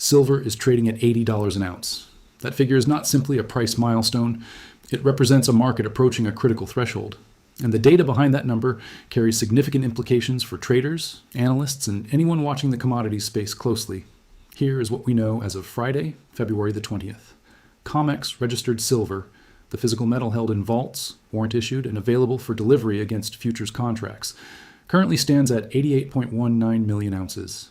Silver is trading at $80 an ounce. That figure is not simply a price milestone. It represents a market approaching a critical threshold. And the data behind that number carries significant implications for traders, analysts, and anyone watching the commodities space closely. Here is what we know as of Friday, February the 20th. COMEX registered silver, the physical metal held in vaults, warrant issued, and available for delivery against futures contracts, currently stands at 88.19 million ounces.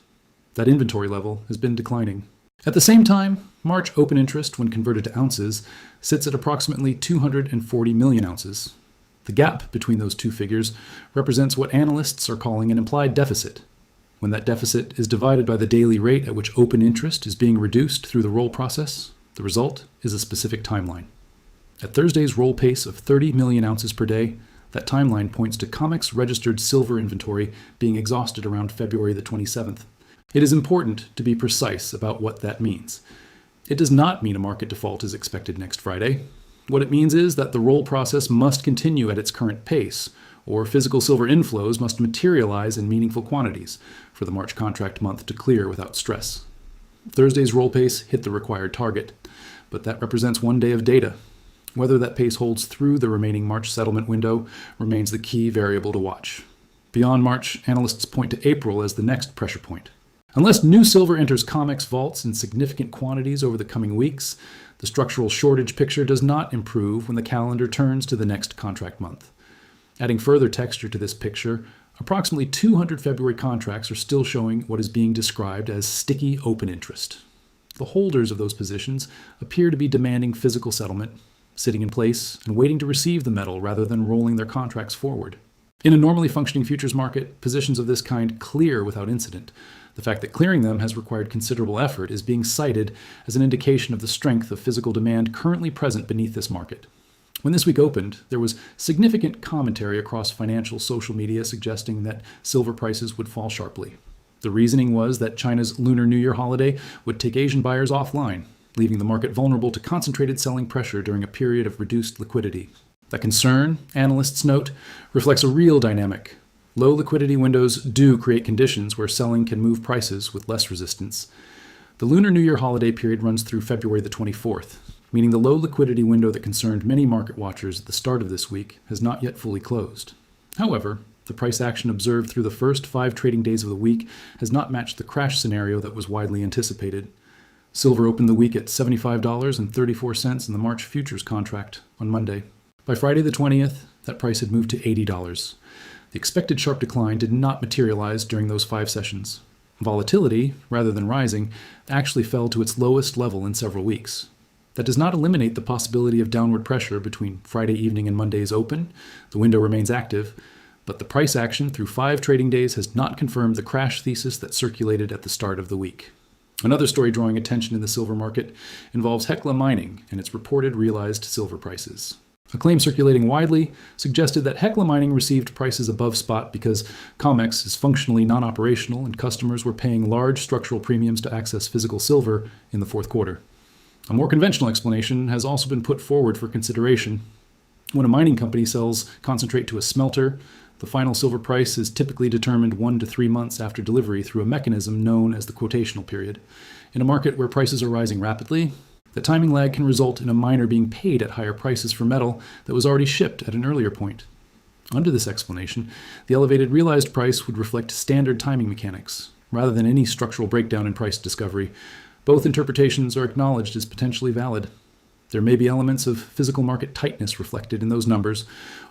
That inventory level has been declining. At the same time, March open interest, when converted to ounces, sits at approximately 240 million ounces. The gap between those two figures represents what analysts are calling an implied deficit. When that deficit is divided by the daily rate at which open interest is being reduced through the roll process, the result is a specific timeline. At Thursday's roll pace of 30 million ounces per day, that timeline points to COMEX registered silver inventory being exhausted around February the 27th. It is important to be precise about what that means. It does not mean a market default is expected next Friday. What it means is that the roll process must continue at its current pace, or physical silver inflows must materialize in meaningful quantities for the March contract month to clear without stress. Thursday's roll pace hit the required target, but that represents one day of data. Whether that pace holds through the remaining March settlement window remains the key variable to watch. Beyond March, analysts point to April as the next pressure point. Unless new silver enters COMEX vaults in significant quantities over the coming weeks, the structural shortage picture does not improve when the calendar turns to the next contract month. Adding further texture to this picture, approximately 200 February contracts are still showing what is being described as sticky open interest. The holders of those positions appear to be demanding physical settlement, sitting in place and waiting to receive the metal rather than rolling their contracts forward. In a normally functioning futures market, positions of this kind clear without incident. The fact that clearing them has required considerable effort is being cited as an indication of the strength of physical demand currently present beneath this market. When this week opened, there was significant commentary across financial social media suggesting that silver prices would fall sharply. The reasoning was that China's Lunar New Year holiday would take Asian buyers offline, leaving the market vulnerable to concentrated selling pressure during a period of reduced liquidity. That concern, analysts note, reflects a real dynamic. Low liquidity windows do create conditions where selling can move prices with less resistance. The Lunar New Year holiday period runs through February the 24th, meaning the low liquidity window that concerned many market watchers at the start of this week has not yet fully closed. However, the price action observed through the first 5 trading days of the week has not matched the crash scenario that was widely anticipated. Silver opened the week at $75.34 in the March futures contract on Monday. By Friday the 20th, that price had moved to $80. The expected sharp decline did not materialize during those 5 sessions. Volatility, rather than rising, actually fell to its lowest level in several weeks. That does not eliminate the possibility of downward pressure between Friday evening and Monday's open. The window remains active, but the price action through 5 trading days has not confirmed the crash thesis that circulated at the start of the week. Another story drawing attention in the silver market involves Hecla Mining and its reported realized silver prices. A claim circulating widely suggested that Hecla Mining received prices above spot because COMEX is functionally non-operational and customers were paying large structural premiums to access physical silver in the fourth quarter. A more conventional explanation has also been put forward for consideration. When a mining company sells concentrate to a smelter, the final silver price is typically determined 1 to 3 months after delivery through a mechanism known as the quotational period. In a market where prices are rising rapidly, the timing lag can result in a miner being paid at higher prices for metal that was already shipped at an earlier point. Under this explanation, the elevated realized price would reflect standard timing mechanics, rather than any structural breakdown in price discovery. Both interpretations are acknowledged as potentially valid. There may be elements of physical market tightness reflected in those numbers,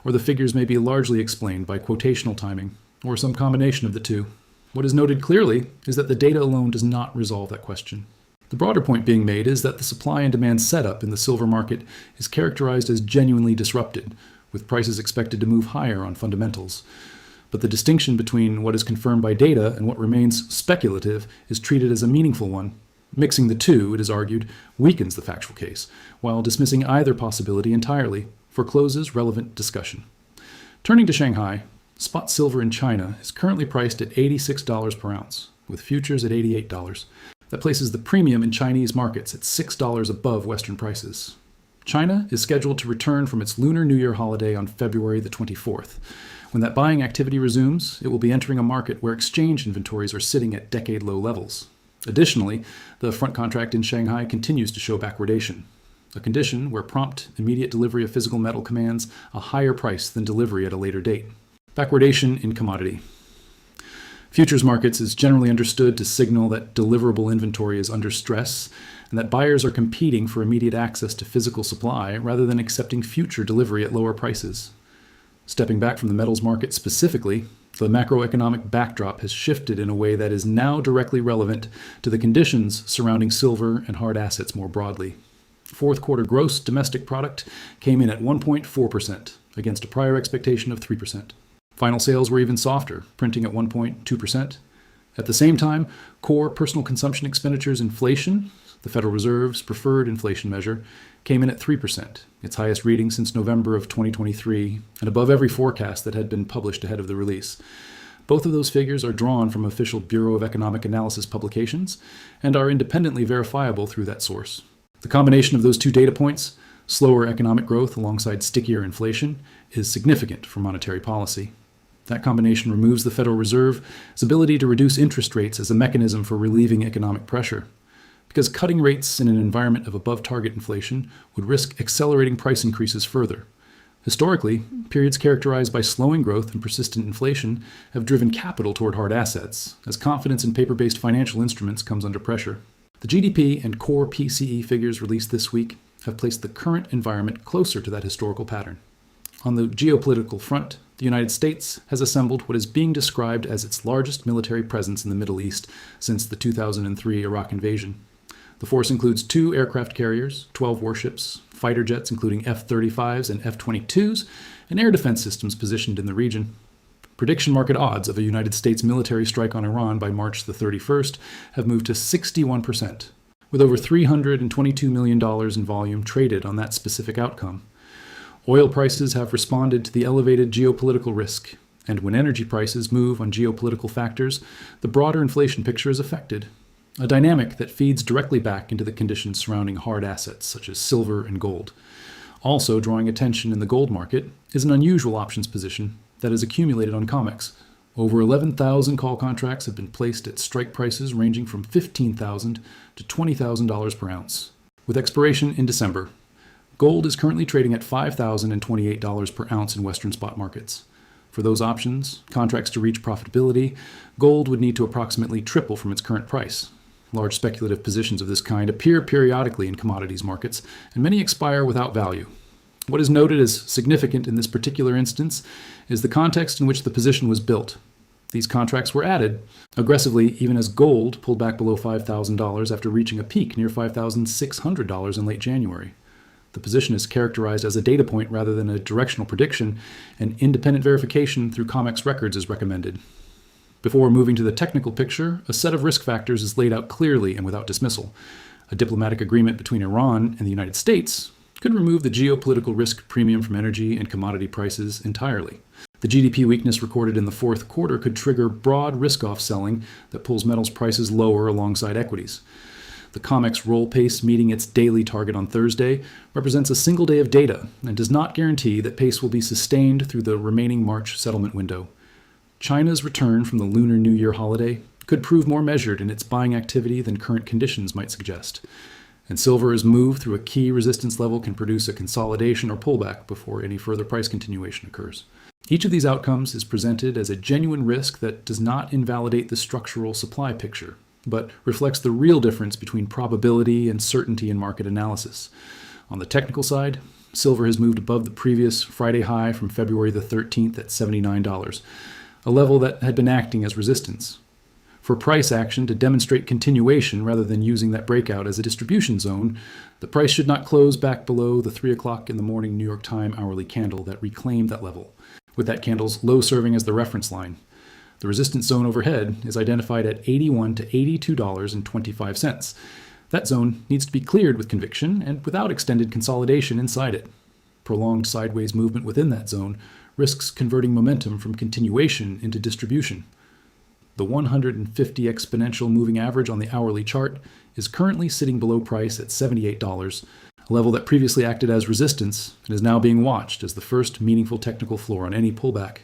or the figures may be largely explained by quotational timing, or some combination of the two. What is noted clearly is that the data alone does not resolve that question. The broader point being made is that the supply and demand setup in the silver market is characterized as genuinely disrupted, with prices expected to move higher on fundamentals. But the distinction between what is confirmed by data and what remains speculative is treated as a meaningful one. Mixing the two, it is argued, weakens the factual case, while dismissing either possibility entirely forecloses relevant discussion. Turning to Shanghai, spot silver in China is currently priced at $86 per ounce, with futures at $88. That places the premium in Chinese markets at $6 above Western prices. China is scheduled to return from its Lunar New Year holiday on February the 24th. When that buying activity resumes, it will be entering a market where exchange inventories are sitting at decade-low levels. Additionally, the front contract in Shanghai continues to show backwardation, a condition where prompt, immediate delivery of physical metal commands a higher price than delivery at a later date. Backwardation in commodity. Futures markets is generally understood to signal that deliverable inventory is under stress and that buyers are competing for immediate access to physical supply rather than accepting future delivery at lower prices. Stepping back from the metals market specifically, the macroeconomic backdrop has shifted in a way that is now directly relevant to the conditions surrounding silver and hard assets more broadly. Fourth quarter gross domestic product came in at 1.4% against a prior expectation of 3%. Final sales were even softer, printing at 1.2%. At the same time, core personal consumption expenditures inflation, the Federal Reserve's preferred inflation measure, came in at 3%, its highest reading since November of 2023, and above every forecast that had been published ahead of the release. Both of those figures are drawn from official Bureau of Economic Analysis publications and are independently verifiable through that source. The combination of those two data points, slower economic growth alongside stickier inflation, is significant for monetary policy. That combination removes the Federal Reserve's ability to reduce interest rates as a mechanism for relieving economic pressure, because cutting rates in an environment of above-target inflation would risk accelerating price increases further. Historically, periods characterized by slowing growth and persistent inflation have driven capital toward hard assets, as confidence in paper-based financial instruments comes under pressure. The GDP and core PCE figures released this week have placed the current environment closer to that historical pattern. On the geopolitical front, the United States has assembled what is being described as its largest military presence in the Middle East since the 2003 Iraq invasion. The force includes 2 aircraft carriers, 12 warships, fighter jets including F-35s and F-22s, and air defense systems positioned in the region. Prediction market odds of a United States military strike on Iran by March the 31st have moved to 61%, with over $322 million in volume traded on that specific outcome. Oil prices have responded to the elevated geopolitical risk, and when energy prices move on geopolitical factors, the broader inflation picture is affected, a dynamic that feeds directly back into the conditions surrounding hard assets such as silver and gold. Also drawing attention in the gold market is an unusual options position that has accumulated on COMEX. Over 11,000 call contracts have been placed at strike prices ranging from $15,000 to $20,000 per ounce. With expiration in December, gold is currently trading at $5,028 per ounce in Western spot markets. For those options, contracts to reach profitability, gold would need to approximately triple from its current price. Large speculative positions of this kind appear periodically in commodities markets, and many expire without value. What is noted as significant in this particular instance is the context in which the position was built. These contracts were added aggressively even as gold pulled back below $5,000 after reaching a peak near $5,600 in late January. The position is characterized as a data point rather than a directional prediction, and independent verification through COMEX records is recommended. Before moving to the technical picture, a set of risk factors is laid out clearly and without dismissal. A diplomatic agreement between Iran and the United States could remove the geopolitical risk premium from energy and commodity prices entirely. The GDP weakness recorded in the fourth quarter could trigger broad risk-off selling that pulls metals prices lower alongside equities. The COMEX roll pace meeting its daily target on Thursday represents a single day of data and does not guarantee that pace will be sustained through the remaining March settlement window. China's return from the Lunar New Year holiday could prove more measured in its buying activity than current conditions might suggest. And silver as move through a key resistance level can produce a consolidation or pullback before any further price continuation occurs. Each of these outcomes is presented as a genuine risk that does not invalidate the structural supply picture, but reflects the real difference between probability and certainty in market analysis. On the technical side, silver has moved above the previous Friday high from February the 13th at $79, a level that had been acting as resistance. For price action to demonstrate continuation rather than using that breakout as a distribution zone, the price should not close back below the 3 o'clock in the morning New York time hourly candle that reclaimed that level, with that candle's low serving as the reference line. The resistance zone overhead is identified at $81 to $82.25. That zone needs to be cleared with conviction and without extended consolidation inside it. Prolonged sideways movement within that zone risks converting momentum from continuation into distribution. The 150 exponential moving average on the hourly chart is currently sitting below price at $78, a level that previously acted as resistance and is now being watched as the first meaningful technical floor on any pullback.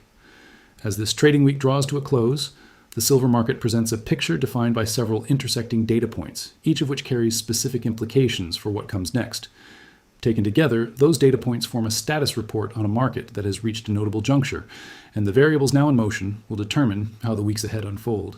As this trading week draws to a close, The silver market presents a picture defined by several intersecting data points, each of which carries specific implications for what comes next. Taken together, those data points form a status report on a market that has reached a notable juncture, and the variables now in motion will determine how the weeks ahead unfold.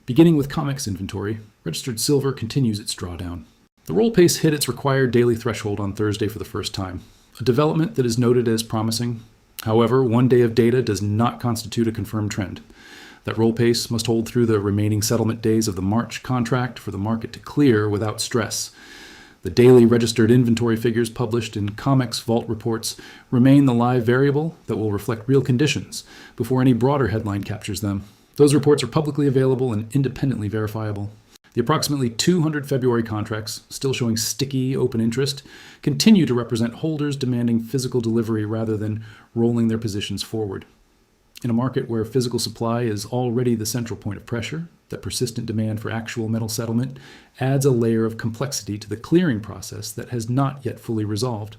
Beginning with COMEX inventory, registered silver continues its drawdown. The roll pace hit its required daily threshold on Thursday for the first time, a development that is noted as promising. However, one day of data does not constitute a confirmed trend. That roll pace must hold through the remaining settlement days of the March contract for the market to clear without stress. The daily registered inventory figures published in COMEX vault reports remain the live variable that will reflect real conditions before any broader headline captures them. Those reports are publicly available and independently verifiable. The approximately 200 February contracts, still showing sticky open interest, continue to represent holders demanding physical delivery rather than rolling their positions forward. In a market where physical supply is already the central point of pressure, that persistent demand for actual metal settlement adds a layer of complexity to the clearing process that has not yet fully resolved.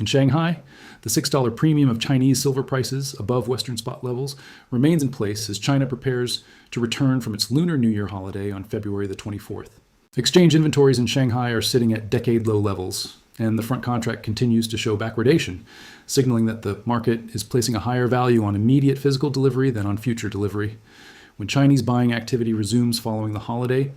In Shanghai, the $6 premium of Chinese silver prices above Western spot levels remains in place as China prepares to return from its Lunar New Year holiday on February the 24th. Exchange inventories in Shanghai are sitting at decade-low levels, and the front contract continues to show backwardation, signaling that the market is placing a higher value on immediate physical delivery than on future delivery. When Chinese buying activity resumes following the holiday,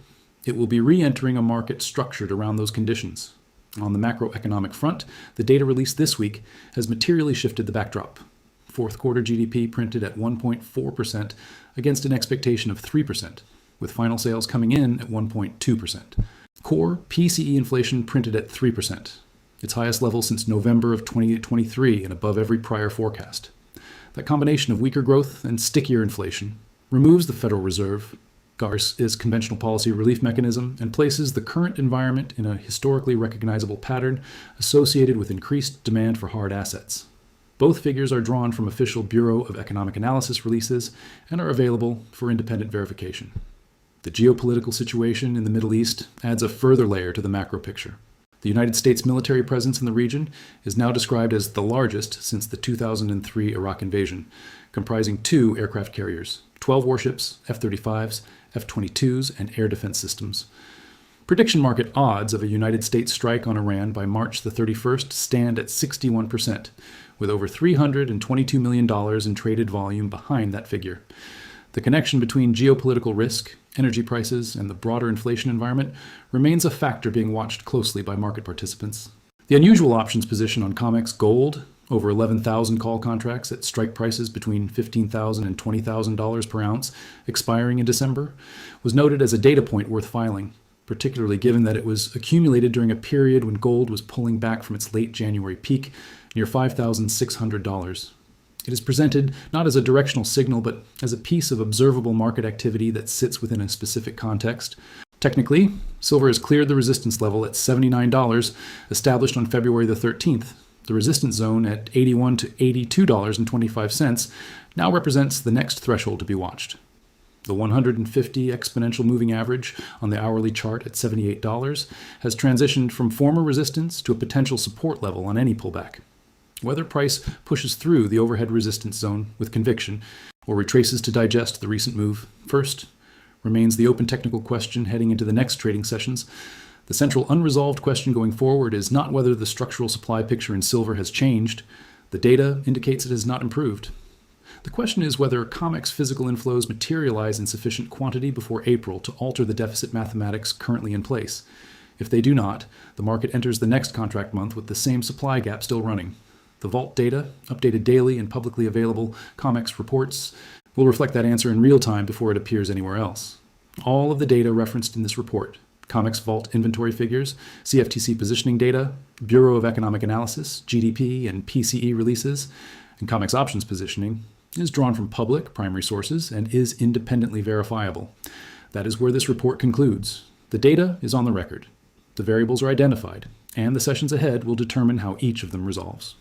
it will be re-entering a market structured around those conditions. On the macroeconomic front, the data released this week has materially shifted the backdrop. Fourth quarter GDP printed at 1.4% against an expectation of 3%, with final sales coming in at 1.2%. Core PCE inflation printed at 3%, its highest level since November of 2023 and above every prior forecast. That combination of weaker growth and stickier inflation removes the Federal Reserve, its conventional policy relief mechanism, and places the current environment in a historically recognizable pattern associated with increased demand for hard assets. Both figures are drawn from official Bureau of Economic Analysis releases and are available for independent verification. The geopolitical situation in the Middle East adds a further layer to the macro picture. The United States military presence in the region is now described as the largest since the 2003 Iraq invasion, comprising 2 aircraft carriers, 12 warships, F-35s, F-22s, and air defense systems. Prediction market odds of a United States strike on Iran by March the 31st stand at 61%, with over $322 million in traded volume behind that figure. The connection between geopolitical risk, energy prices, and the broader inflation environment remains a factor being watched closely by market participants. The unusual options position on COMEX gold, over 11,000 call contracts at strike prices between $15,000 and $20,000 per ounce, expiring in December, was noted as a data point worth filing, particularly given that it was accumulated during a period when gold was pulling back from its late January peak near $5,600. It is presented not as a directional signal, but as a piece of observable market activity that sits within a specific context. Technically, silver has cleared the resistance level at $79, established on February the 13th. The resistance zone at $81 to $82.25 now represents the next threshold to be watched. The 150 exponential moving average on the hourly chart at $78 has transitioned from former resistance to a potential support level on any pullback. Whether price pushes through the overhead resistance zone with conviction or retraces to digest the recent move first remains the open technical question heading into the next trading sessions. The central unresolved question going forward is not whether the structural supply picture in silver has changed. The data indicates it has not improved. The question is whether COMEX physical inflows materialize in sufficient quantity before April to alter the deficit mathematics currently in place. If they do not, the market enters the next contract month with the same supply gap still running. The vault data, updated daily and publicly available COMEX reports, will reflect that answer in real time before it appears anywhere else. All of the data referenced in this report, COMEX vault inventory figures, CFTC positioning data, Bureau of Economic Analysis, GDP and PCE releases, and COMEX options positioning, is drawn from public primary sources and is independently verifiable. That is where this report concludes. The data is on the record. The variables are identified, and the sessions ahead will determine how each of them resolves.